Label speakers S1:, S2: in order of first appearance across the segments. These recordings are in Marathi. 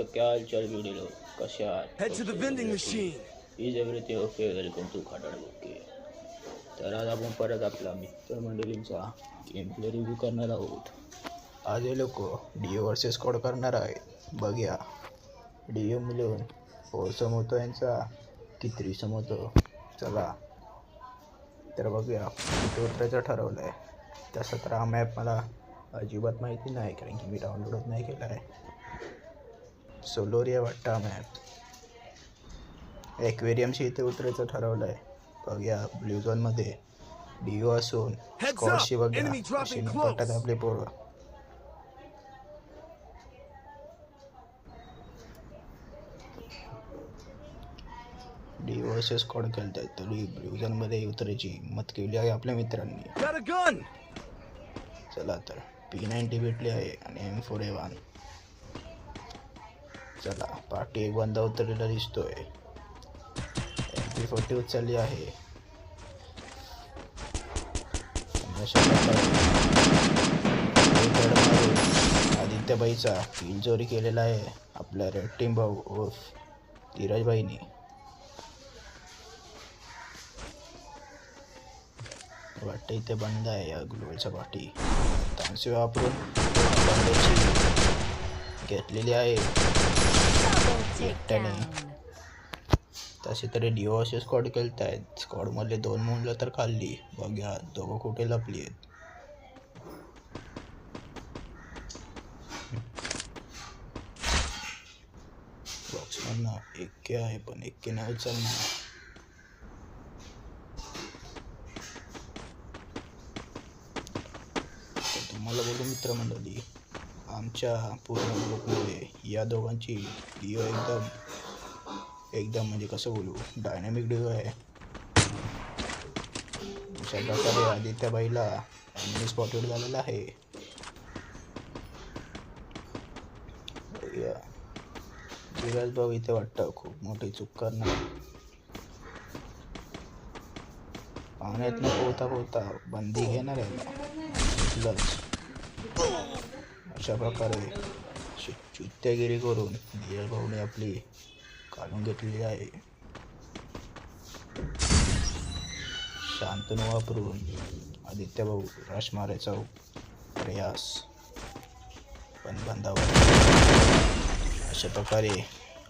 S1: तर क्या हालचाल व्हिडिओ कसे आहात?
S2: Head to the vending machine.
S1: Is everything okay? Welcome to खाटाड ओके. तर आज आपण परत आपला मित्रमंडळींचा गेम प्ले रिव्ह्यू करणार आहोत. आज हे लोक डीओ वर्सेस स्क्वॉड करणार आहेत. बघूया डीओ मिळून 4 समोतो यांचा की 3 समोतो. चला तर बघूया कुठे उतरायचं ठरवलं आहे. तसं तर हा मॅप मला अजिबात माहिती नाही, कारण की मी डाउनलोडच नाही केला आहे. सोलोरिया वाटतं हा मॅप. ॲक्वेरियमशी इथे उतरायचं ठरवलं आहे. बघूया ब्ल्यू झोनमध्ये डीओ असून स्कॉडशी बघा अशी निपटतात आपले पोरं. डीओ वर्सेस स्क्वॉड खेळतात तरी ब्ल्यू झोनमध्ये उतरायची हिंमत केली आहे आपल्या मित्रांनी. चला तर P90 भेटली आहे आणि M4A1. चला पार्टी एक बंदा उतरलेला दिसतोय. MP40 उचलली आहे. आदित्यबाईचा किल चोरी केलेला आहे आपल्या रेड टीम भाऊ उर्फ धीरजबाईनी. वाटतं इथे बंद आहे या ग्लोबलच्या पाठी. तानसी वापरून घेतलेली आहे एकट्याने. तसे तरी डीओ असे स्क्वॉड खेळत आहेत. स्क्वॉडमधले 2 मुलं तर खाल्ली. बघूया दोघं कुठे लपली आहेत. बॉक्समधनं एक्के आहे पण एक्के नाही उचलणार. तुम्हाला बोलू मित्रमंडळी, आमच्या पूर्ण ग्रुपमध्ये या दोघांची डीओ एकदम म्हणजे कसं बोलू डायनॅमिक डीओ आहे. अशा प्रकारे आदित्यबाईला स्पॉटेड झालेला आहे. धीरज भाऊ इथे वाटतं खूप मोठी चूक करणार. पाण्यात पोहता पोहता बंदी घेणार आहे. अशा प्रकारे चुत्यागिरी करून धीरज भाऊने आपली काढून घेतलेली आहे. शांतनु वापरून आदित्य भाऊ रश मारायचा प्रयास पण बंदावर. अशा प्रकारे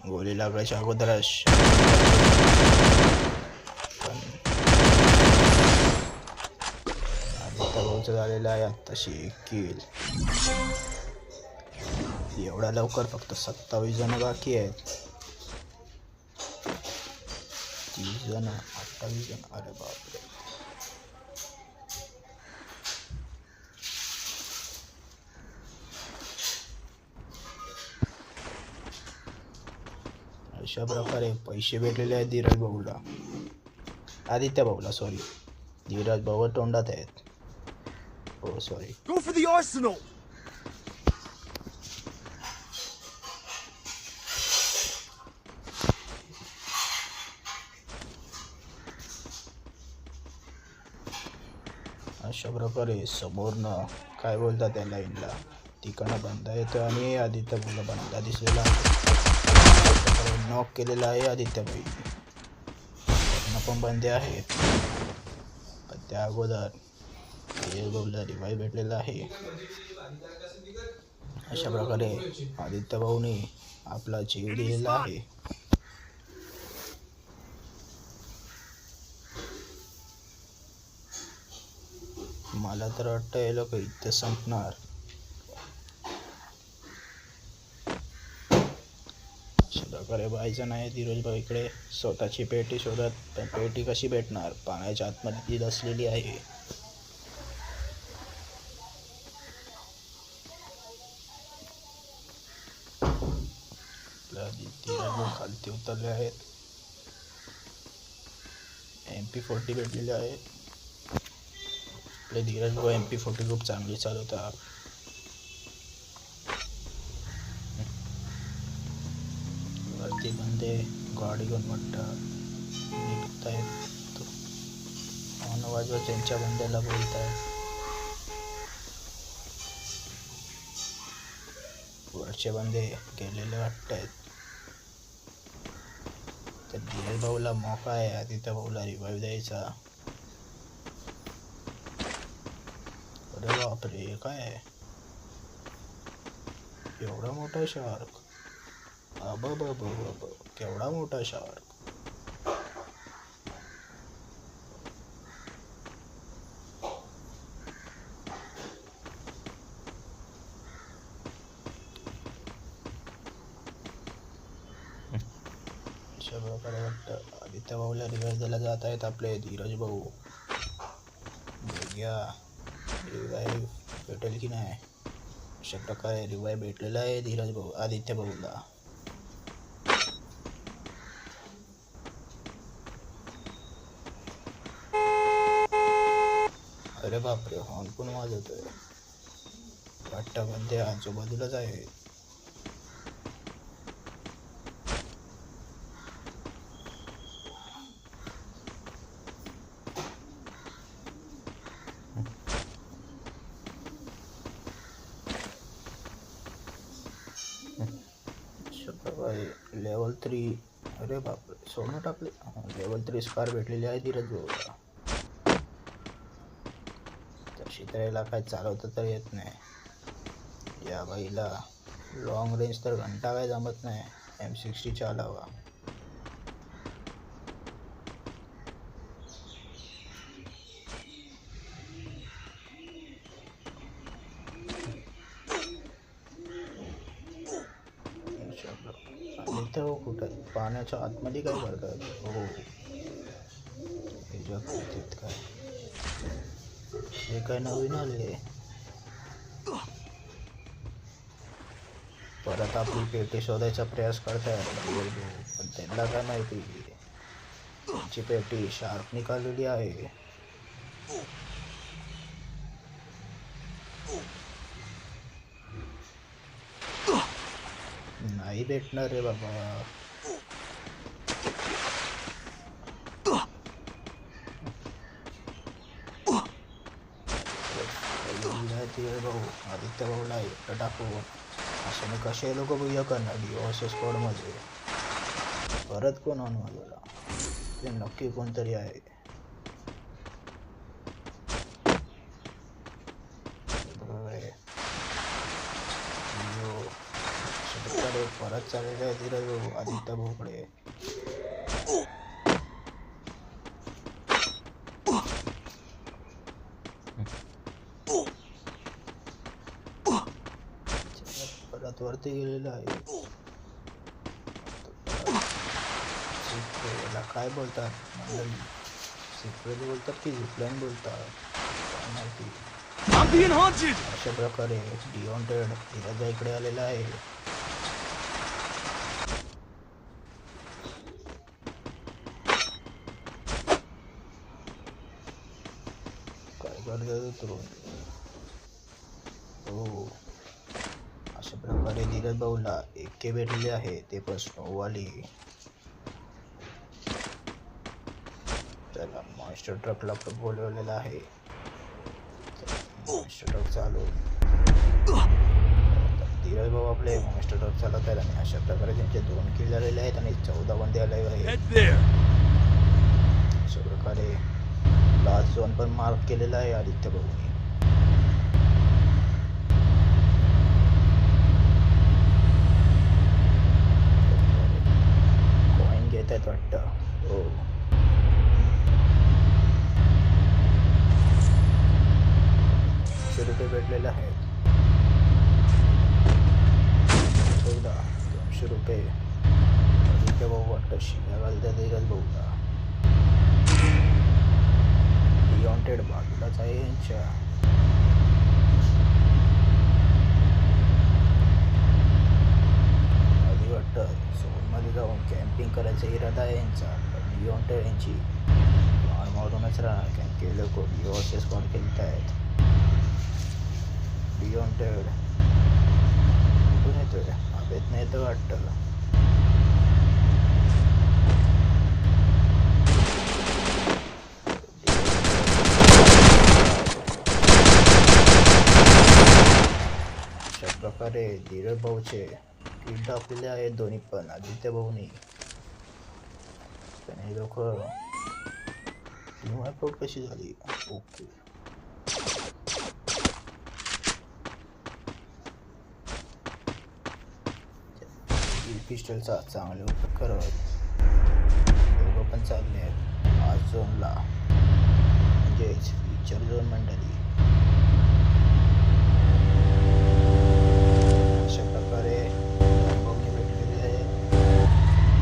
S1: गोळी लागायच्या अगोदरच पण आदित्य भाऊचं झालेलं आहे आत्ताशी किल. एवढा लवकर फक्त 27 जण बाकी आहेत. 30 जण 28 जण. अरे बापरे. अशा प्रकारे पैसे भेटलेले आहेत धीरज भाऊला, आदित्य भाऊला. सॉरी, धीरज भाऊ तोंडात आहेत. हो sorry.
S2: Go for the arsenal.
S1: अशा प्रकारे समोरनं काय बोलतात त्या लाईनला तिकडनं बंदा येतो आणि आदित्य भाऊला बंदा दिसलेला आहे. नॉक केलेला आहे आदित्यबाई. पण बंदे आहेत पण त्या अगोदर भाऊला रिवाईव्ह भेटलेला आहे. अशा प्रकारे आदित्य भाऊने आपला जीव दिलेला आहे. मला तर वाटतं हे लोक इथे संपणार. अशा प्रकारे बायजण आहे धीरज भाऊ इकडे स्वतःची पेटी शोधत. पण पेटी कशी भेटणार? पाण्याच्या आतमध्ये ती दसलेली आहे. धीरज भाऊ खालती उतरले आहेत. MP40 भेटलेले आहे. आपले धीरज भाऊ MP40 खूप चांगली चालवतात. वरती बंदे गाडी घेऊन वाटतात निघत आहेत. हॉर्न वाजवत त्यांच्या बंद्याला बोलत आहेत. वरचे बंदे गेलेले वाटतायत. तर धीरज भाऊला मौका आहे आदित्य भाऊला रिवाईव्ह द्यायचा. अरे बापरे, काय आहे एवढा मोठा शार्क? केवढा मोठा शार्क. अशा प्रकारे वाटतं आदित्य भाऊला रिवाईव्ह द्यायला जात आहेत आपले धीरज भाऊ. बघूया रिवाईव्ह भेटेल की नाही. अशा प्रकारे रिवाईव्ह भेटलेला आहे धीरज भाऊ आदित्य भाऊला. अरे बापरे, हॉर्न पण वाजवतोय. वाटतं पण ते आजूबाजूलाच आहे. लेवल 3. अरे बापरे, सोनं टाकले. लेवल 3 स्कार भेटलेली आहे धीरज भाऊला. तशी तर याला काय चालवता तर येत नाही. या बाईला लॉंग रेंज तर घंटा काय जमत नाही. M60 चालावा. आदित्य भाऊ कुठं पाण्याच्या आतमध्ये काय करतात? हो, ह्याच्या कृतीत काय हे काय नवीन आले. परत आपली पेटी शोधायचा प्रयास करताय पण त्यांना काय माहिती त्यांची पेटी शार्प निकाललेली आहे. नाही भेटणार रे बाबा. भाऊ आदित्य भाऊला एकटं टाकून अशाने कसे लोक भुया करणार डिओस स्क्वॉडमध्ये. परत कोण ऑन वाजवला ते नक्की कोणतरी आहे. परत चाललेला आहे धीरज भाऊ आदित्य भाऊकडे. परत वरती गेलेला आहे. याला काय बोलतात मंडळी? सिक्रेट बोलतात की झिपलाईन बोलतात काय माहिती. अशा प्रकारे डिओंटेड धीरज इकडे आलेला आहे. हो, अशा प्रकारे धीरज भाऊला AK भेटलेले आहे, ते पण स्नोवाली. त्याला मॉन्स्टर ट्रकला पण बोलवलेला आहे. मॉन्स्टर ट्रक चालू. धीरज भाऊ आपले मॉन्स्टर ट्रक चालवत आहेत आणि अशा प्रकारे त्यांचे 2 किल झालेले आहेत आणि 14 बंदे आले आहेत. अशा प्रकारे लास्ट झोन पण मार्क केलेला आहे आदित्य भाऊनी. कॉइन घेत आहेत वाटतं. हो, ₹200 भेटलेले आहेत. 200 आदित्य भाऊ वाटतं शिव्या घालतात धीरज भाऊला. डिओंटेड बाजूलाच आहे यांच्या. आधी वाटतं झोनमध्ये जाऊन कॅम्पिंग करायचा इरादा आहे यांचा. डिओंटेड यांची मारूनच राहणार कारण की लोक डिओचे स्क्वॉड खेळत आहेत. डिओंटेड कुठून येतोय? हवेत नाही येतं वाटतं. प्रकारे धीरज भाऊचे किल टाकलेले आहेत दोन्ही पण आदित्य भाऊनी. त्याने लोक आउट कशी झाली. ओके पिस्टलचा चांगले उपयोग करत दोघं पण चालले आहेत आज झोनला, म्हणजेच फीचर झोन मंडळी. अशा प्रकारे लॅम्बोर्गिनी भेटलेली आहे,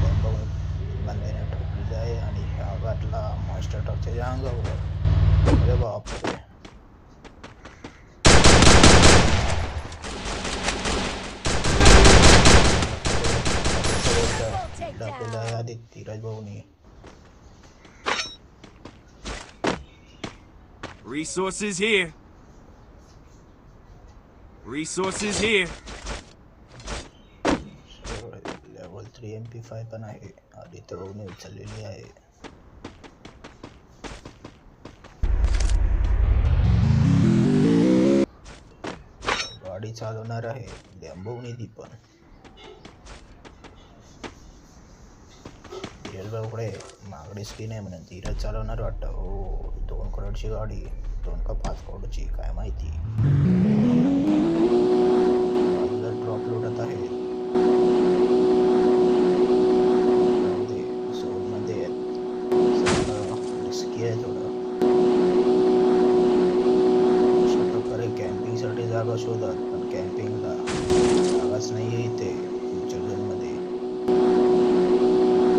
S1: लॅम्बोर्गिनी बंद्याने ठोकलेली आहे आणि ह्या घातला मॉन्स्टर ट्रकच्या अंगावर. अरे बापरे. टाकलेला आहे आधी धीरज भाऊनी.
S2: Resources here. Resources here.
S1: Level 3 MP5 पण आहे आदित्य भाऊने उचललेली आहे. गाडी चालवणार आहे लॅम्बोर्गिनी ती पण. धीरज भाऊकडे मागडी स्क्रीन आहे म्हणून धीरज चालवणार वाटतं. हो 2 करोडची गाडी, 2 का 5 करोडची काय माहिती. ड्रॉप लुटत आहे झोनमध्ये, रिस्की आहे थोडं. अशा प्रकारे कॅम्पिंगसाठी जागा शोधत पण कॅम्पिंगला जागाच नाही आहे इथे फ्युचर झोनमध्ये.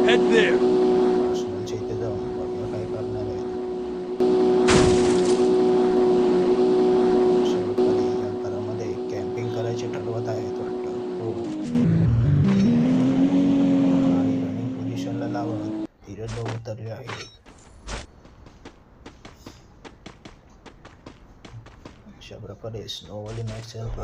S2: Head there.
S1: पर्सनलच्या इथे जाऊन बघूया काय करणार आहे. अशा प्रकारे या घरामध्ये कॅम्पिंग करायचे ठरवत आहेत वाटतं. हो आणि रनिंग पोझिशनला लावत धीरज भाऊ उतरले आहेत. अशा प्रकारे स्नोवली मॅक्सिमम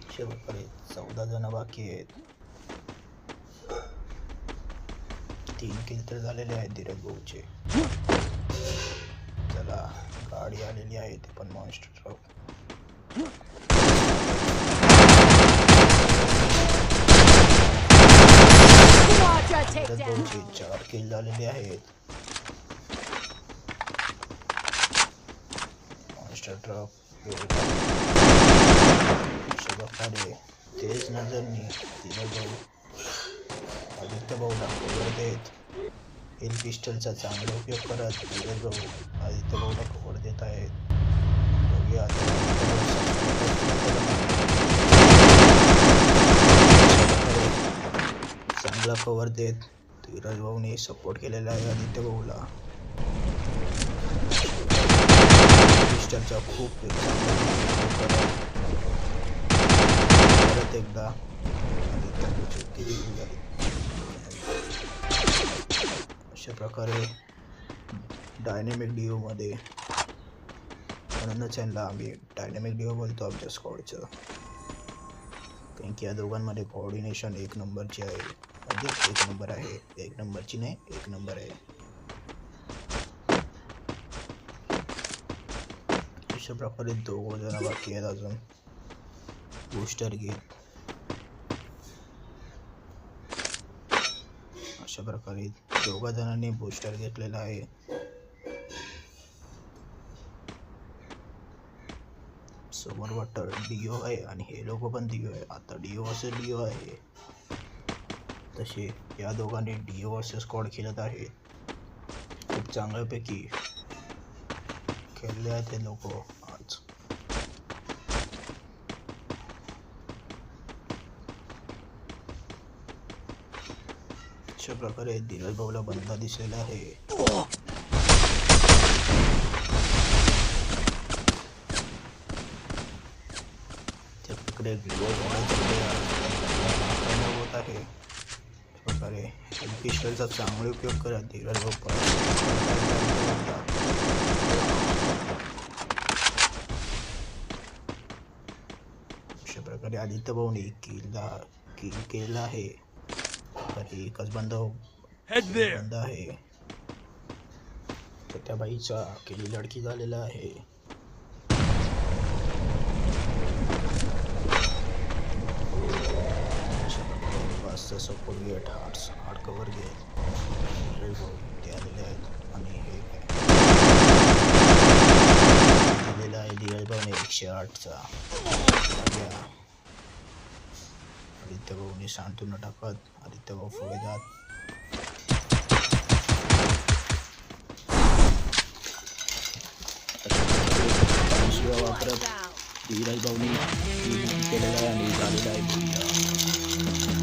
S1: अशा प्रकारे 14 जण बाकी आहेत. 3 किल तर झालेले आहेत धीरज भाऊचे. चला गाडी आलेली आहे ते पण मॉन्स्टर ट्रक. धीरज भाऊचे 4 किल झालेले आहेत. मॉन्स्टर ट्रक अशा प्रकारे तेज नजरनी धीरज भाऊ आदित्य भाऊला कव्हर देत हिल पिस्टलचा चांगला उपयोग करत धीरज भाऊ आदित्य भाऊला कव्हर देत आहेत. बघूया चांगला कव्हर देत धीरज भाऊने सपोर्ट केलेला आहे आदित्य भाऊला. पिस्टलचा खूप परत एकदा अशा प्रकारे डायनेमिक डिओ मध्ये, म्हणूनच यांना आम्ही डायनेमिक डिओ बोलतो आमच्या स्क्वॉडचं, कारण की या दोघांमध्ये कोऑर्डिनेशन 1 नंबरची आहे. म्हणजे 1 नंबर आहे, 1 नंबरची नाही 1 नंबर आहे. अशा प्रकारे 2 जण बाकी आहेत अजून बूस्टर घेत. अशा प्रकारे 2 जणांनी बूस्टर घेतलेला आहे. समोर वाटतं डिओ आहे आणि हे लोक पण डिओ आहे. आता डिओ वर्सेस डिओ आहे. तसे या दोघांनी डिओ वर्सेस स्क्वॉड खेळत आहेत. खूप चांगल्यापैकी खेळले आहेत हे लोक आज. अशा प्रकारे धीरज भाऊला बंदा दिसलेला आहे. त्याकडे होत आहे. प्रकारे पिस्टलचा चांगला उपयोग करत धीरज भाऊ अशा प्रकारे आदित्य भाऊने किल केलेला आहे. तर एकच बंद आहे. तर त्या बाईचा केली लडकी झालेला आहे. Support gate hard cover gate ते आलेले आहेत. आणि हे दिलेला आहे धीरज भाऊने 108चा. आदित्य भाऊने सांत्वन टाकत आदित्य भाऊ पुढे जात. वापरत धीरज भाऊनी केलेला आहे आणि झालेला आहे.